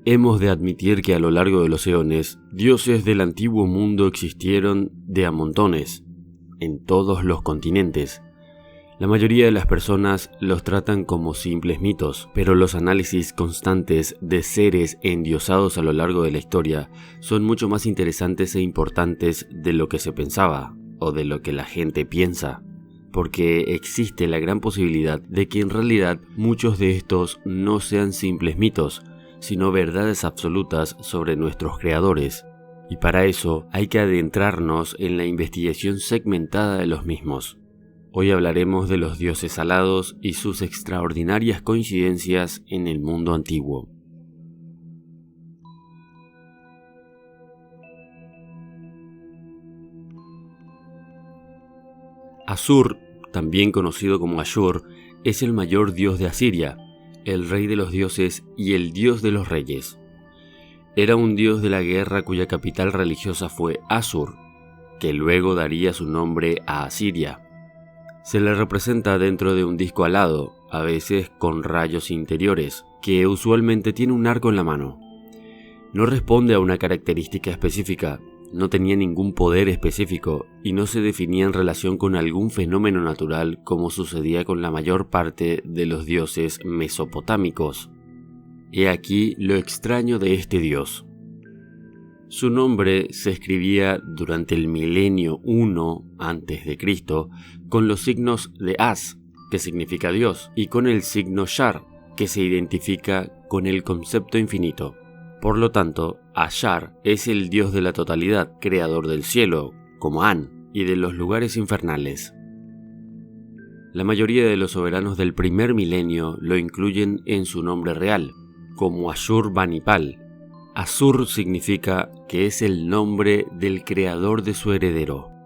Hemos de admitir que a lo largo de los eones, dioses del antiguo mundo existieron de a montones, en todos los continentes. La mayoría de las personas los tratan como simples mitos, pero los análisis constantes de seres endiosados a lo largo de la historia son mucho más interesantes e importantes de lo que se pensaba, o de lo que la gente piensa, porque existe la gran posibilidad de que en realidad muchos de estos no sean simples mitos, sino verdades absolutas sobre nuestros creadores, y para eso hay que adentrarnos en la investigación segmentada de los mismos. Hoy hablaremos de los dioses alados y sus extraordinarias coincidencias en el mundo antiguo. Asur, también conocido como Ashur, es el mayor dios de Asiria, el rey de los dioses y el dios de los reyes. Era un dios de la guerra cuya capital religiosa fue Asur, que luego daría su nombre a Asiria. Se le representa dentro de un disco alado, a veces con rayos interiores, que usualmente tiene un arco en la mano. No responde a una característica específica, no tenía ningún poder específico y no se definía en relación con algún fenómeno natural como sucedía con la mayor parte de los dioses mesopotámicos. He aquí lo extraño de este dios. Su nombre se escribía durante el milenio 1 a.C. con los signos de As, que significa Dios, y con el signo Shar, que se identifica con el concepto infinito. Por lo tanto, Ashar es el dios de la totalidad, creador del cielo, como An, y de los lugares infernales. La mayoría de los soberanos del primer milenio lo incluyen en su nombre real, como Ashurbanipal. Asur significa que es el nombre del creador de su heredero.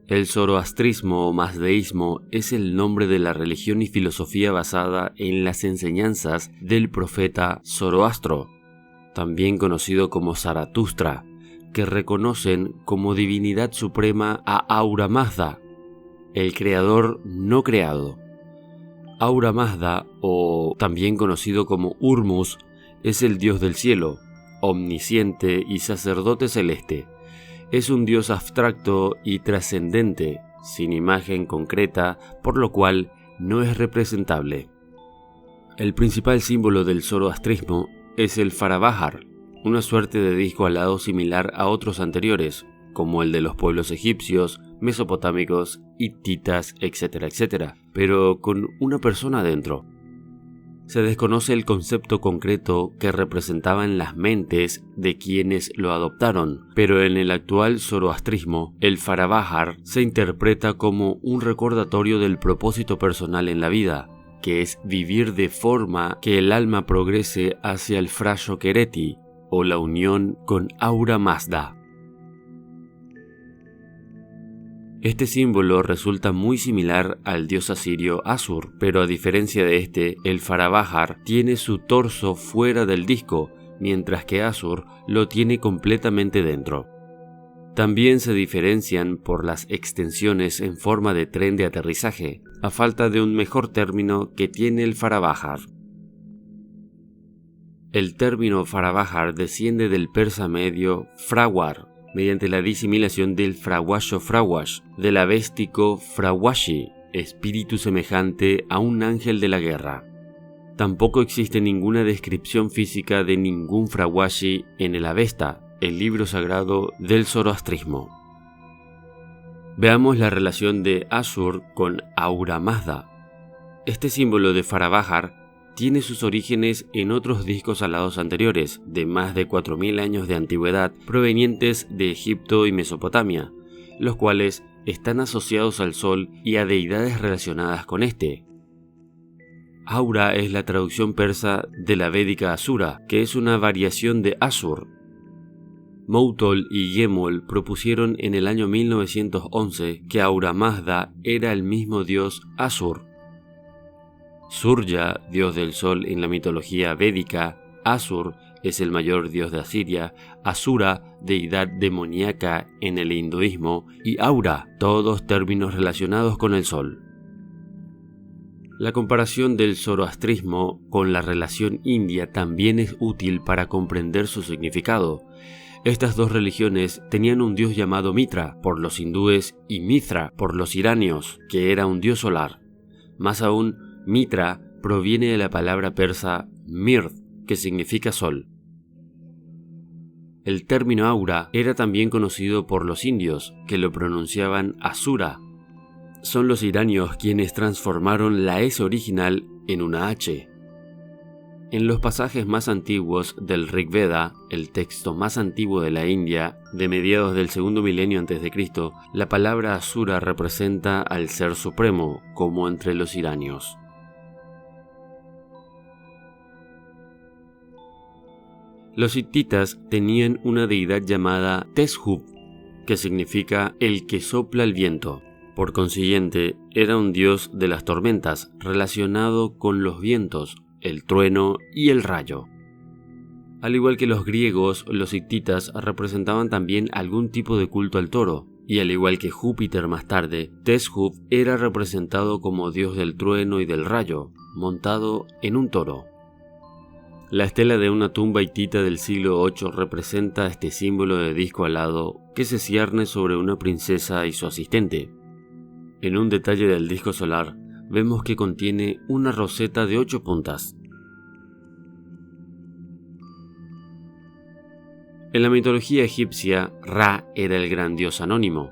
El zoroastrismo o mazdeísmo es el nombre de la religión y filosofía basada en las enseñanzas del profeta Zoroastro, también conocido como Zaratustra, que reconocen como divinidad suprema a Ahura Mazda, el creador no creado. Ahura Mazda, o también conocido como Urmus, es el dios del cielo, omnisciente y sacerdote celeste. Es un dios abstracto y trascendente, sin imagen concreta, por lo cual no es representable. El principal símbolo del zoroastrismo es el Farabahar, una suerte de disco alado similar a otros anteriores, como el de los pueblos egipcios, mesopotámicos, hititas, etc., pero con una persona dentro. Se desconoce el concepto concreto que representaba en las mentes de quienes lo adoptaron, pero en el actual zoroastrismo, el Farabahar se interpreta como un recordatorio del propósito personal en la vida, que es vivir de forma que el alma progrese hacia el Frasho Kereti, o la unión con Ahura Mazda. Este símbolo resulta muy similar al dios asirio Asur, pero a diferencia de este, el Farabahar tiene su torso fuera del disco, mientras que Asur lo tiene completamente dentro. También se diferencian por las extensiones en forma de tren de aterrizaje, a falta de un mejor término que tiene el Farabahar. El término Farabahar desciende del persa medio Frawar, mediante la disimilación del Frawasho Frawash, del avéstico Frawashi, espíritu semejante a un ángel de la guerra. Tampoco existe ninguna descripción física de ningún Frawashi en el Avesta, el libro sagrado del zoroastrismo. Veamos la relación de Asur con Ahura Mazda. Este símbolo de Farabahar tiene sus orígenes en otros discos alados anteriores, de más de 4000 años de antigüedad, provenientes de Egipto y Mesopotamia, los cuales están asociados al sol y a deidades relacionadas con este. Aura es la traducción persa de la védica Asura, que es una variación de Asur. Moutol y Gemol propusieron en el año 1911 que Ahura Mazda era el mismo dios Asur. Surya, dios del sol en la mitología védica, Asur es el mayor dios de Asiria, Asura, deidad demoníaca en el hinduismo, y Aura, todos términos relacionados con el sol. La comparación del zoroastrismo con la religión india también es útil para comprender su significado. Estas dos religiones tenían un dios llamado Mitra por los hindúes y Mithra por los iranios, que era un dios solar. Más aún, Mitra proviene de la palabra persa Mird, que significa sol. El término aura era también conocido por los indios, que lo pronunciaban Asura. Son los iranios quienes transformaron la S original en una H. En los pasajes más antiguos del Rig Veda, el texto más antiguo de la India, de mediados del segundo milenio a.C., la palabra Asura representa al Ser Supremo, como entre los iranios. Los hititas tenían una deidad llamada Teshub, que significa el que sopla el viento. Por consiguiente, era un dios de las tormentas, relacionado con los vientos, el trueno y el rayo. Al igual que los griegos, los hititas representaban también algún tipo de culto al toro, y al igual que Júpiter más tarde, Teshub era representado como dios del trueno y del rayo, montado en un toro. La estela de una tumba hitita del siglo VIII representa este símbolo de disco alado que se cierne sobre una princesa y su asistente. En un detalle del disco solar, vemos que contiene una roseta de 8 puntas. En la mitología egipcia, Ra era el gran dios anónimo.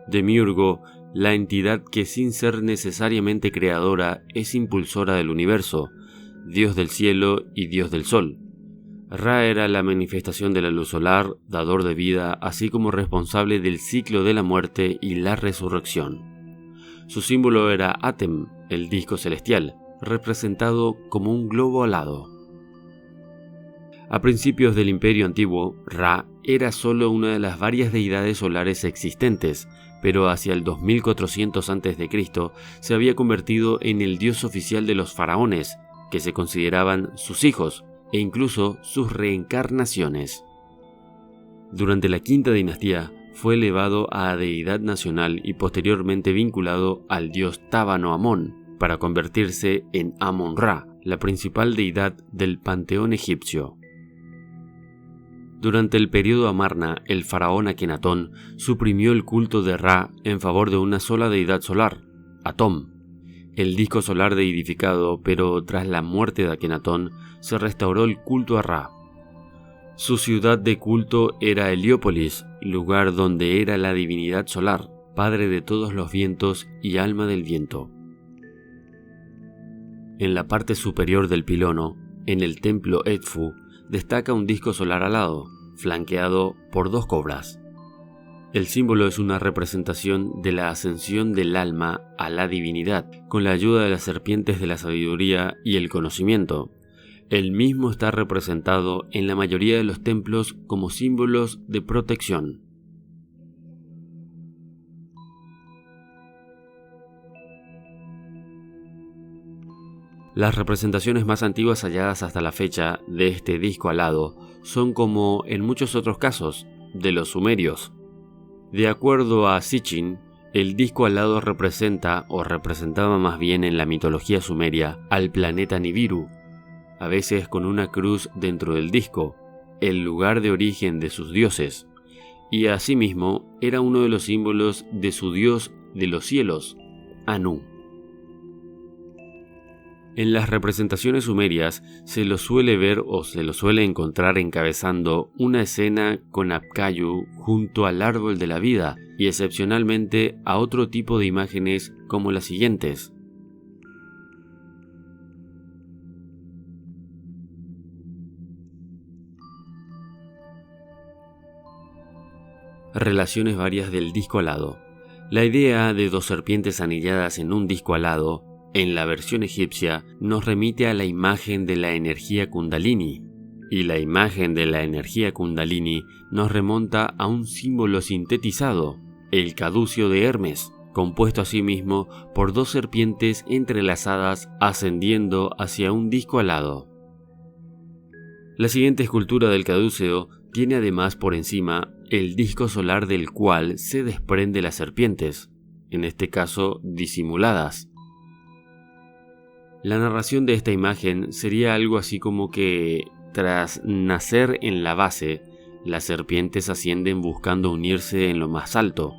Demiurgo, la entidad que sin ser necesariamente creadora es impulsora del universo, dios del cielo y dios del sol. Ra era la manifestación de la luz solar, dador de vida, así como responsable del ciclo de la muerte y la resurrección. Su símbolo era Atem, el disco celestial, representado como un globo alado. A principios del Imperio Antiguo, Ra era solo una de las varias deidades solares existentes, pero hacia el 2400 a.C. se había convertido en el dios oficial de los faraones, que se consideraban sus hijos e incluso sus reencarnaciones. Durante la quinta dinastía fue elevado a deidad nacional y posteriormente vinculado al dios tábano Amón, para convertirse en Amon-Ra, la principal deidad del panteón egipcio. Durante el período Amarna, el faraón Akenatón suprimió el culto de Ra en favor de una sola deidad solar, Atom, el disco solar deidificado, pero tras la muerte de Akenatón se restauró el culto a Ra. Su ciudad de culto era Heliópolis, lugar donde era la divinidad solar, padre de todos los vientos y alma del viento. En la parte superior del pilono, en el templo Edfu, destaca un disco solar alado, flanqueado por 2 cobras. El símbolo es una representación de la ascensión del alma a la divinidad, con la ayuda de las serpientes de la sabiduría y el conocimiento. El mismo está representado en la mayoría de los templos como símbolos de protección. Las representaciones más antiguas halladas hasta la fecha de este disco alado son, como en muchos otros casos, de los sumerios. De acuerdo a Sitchin, el disco alado representa, o representaba más bien en la mitología sumeria, al planeta Nibiru, a veces con una cruz dentro del disco, el lugar de origen de sus dioses, y asimismo era uno de los símbolos de su dios de los cielos, Anu. En las representaciones sumerias se lo suele ver o se lo suele encontrar encabezando una escena con Apkayu junto al árbol de la vida y excepcionalmente a otro tipo de imágenes como las siguientes. Relaciones varias del disco alado. La idea de 2 serpientes anilladas en un disco alado en la versión egipcia nos remite a la imagen de la energía Kundalini, y la imagen de la energía Kundalini nos remonta a un símbolo sintetizado, el caducio de Hermes, compuesto asimismo por 2 serpientes entrelazadas ascendiendo hacia un disco alado. La siguiente escultura del caduceo tiene además por encima el disco solar del cual se desprende las serpientes, en este caso disimuladas. La narración de esta imagen sería algo así como que, tras nacer en la base, las serpientes ascienden buscando unirse en lo más alto,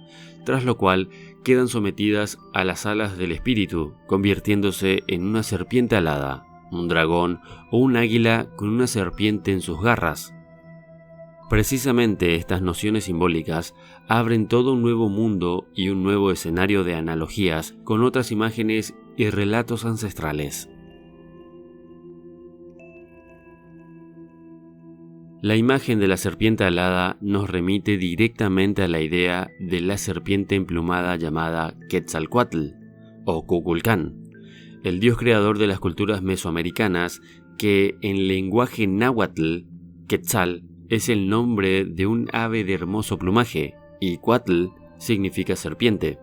tras lo cual quedan sometidas a las alas del espíritu, convirtiéndose en una serpiente alada, un dragón o un águila con una serpiente en sus garras. Precisamente estas nociones simbólicas abren todo un nuevo mundo y un nuevo escenario de analogías con otras imágenes y relatos ancestrales. La imagen de la serpiente alada nos remite directamente a la idea de la serpiente emplumada llamada Quetzalcóatl o Kukulcán, el dios creador de las culturas mesoamericanas que en lenguaje náhuatl, Quetzal es el nombre de un ave de hermoso plumaje y Cuatl significa serpiente.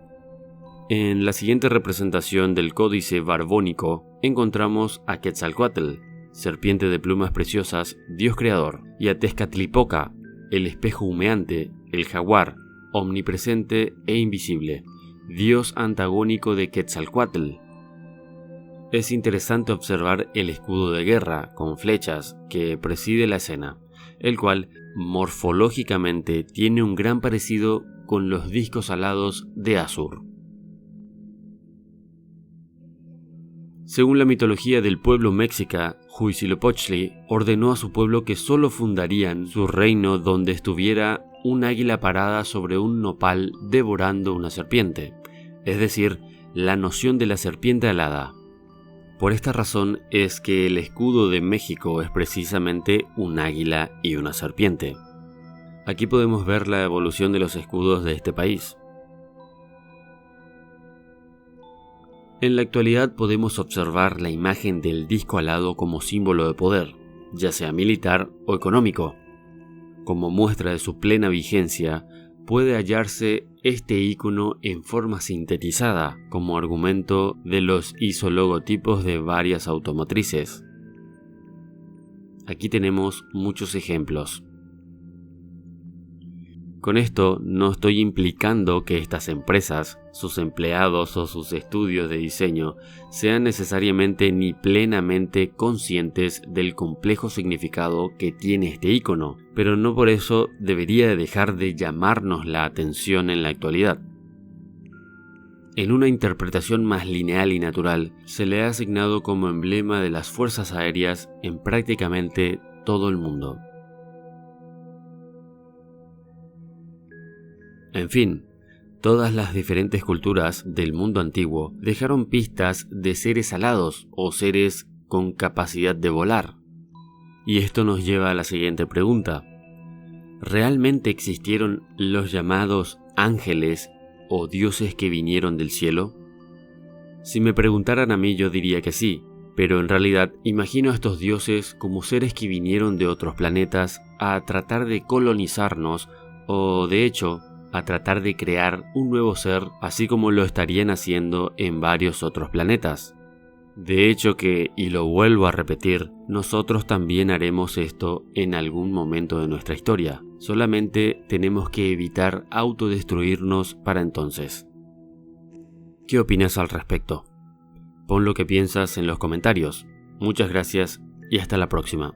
En la siguiente representación del Códice Barbónico encontramos a Quetzalcóatl, serpiente de plumas preciosas, dios creador, y a Tezcatlipoca, el espejo humeante, el jaguar, omnipresente e invisible, dios antagónico de Quetzalcóatl. Es interesante observar el escudo de guerra con flechas que preside la escena, el cual morfológicamente tiene un gran parecido con los discos alados de Asur. Según la mitología del pueblo mexica, Huitzilopochtli ordenó a su pueblo que solo fundarían su reino donde estuviera un águila parada sobre un nopal devorando una serpiente, es decir, la noción de la serpiente alada. Por esta razón es que el escudo de México es precisamente un águila y una serpiente. Aquí podemos ver la evolución de los escudos de este país. En la actualidad podemos observar la imagen del disco alado como símbolo de poder, ya sea militar o económico. Como muestra de su plena vigencia, puede hallarse este icono en forma sintetizada como argumento de los isologotipos de varias automotrices. Aquí tenemos muchos ejemplos. Con esto no estoy implicando que estas empresas, sus empleados o sus estudios de diseño sean necesariamente ni plenamente conscientes del complejo significado que tiene este icono, pero no por eso debería dejar de llamarnos la atención en la actualidad. En una interpretación más lineal y natural, se le ha asignado como emblema de las fuerzas aéreas en prácticamente todo el mundo. En fin, todas las diferentes culturas del mundo antiguo dejaron pistas de seres alados o seres con capacidad de volar. Y esto nos lleva a la siguiente pregunta. ¿Realmente existieron los llamados ángeles o dioses que vinieron del cielo? Si me preguntaran a mí yo diría que sí, pero en realidad imagino a estos dioses como seres que vinieron de otros planetas a tratar de colonizarnos o, de hecho, a tratar de crear un nuevo ser, así como lo estarían haciendo en varios otros planetas. De hecho que, y lo vuelvo a repetir, nosotros también haremos esto en algún momento de nuestra historia. Solamente tenemos que evitar autodestruirnos para entonces. ¿Qué opinas al respecto? Pon lo que piensas en los comentarios. Muchas gracias y hasta la próxima.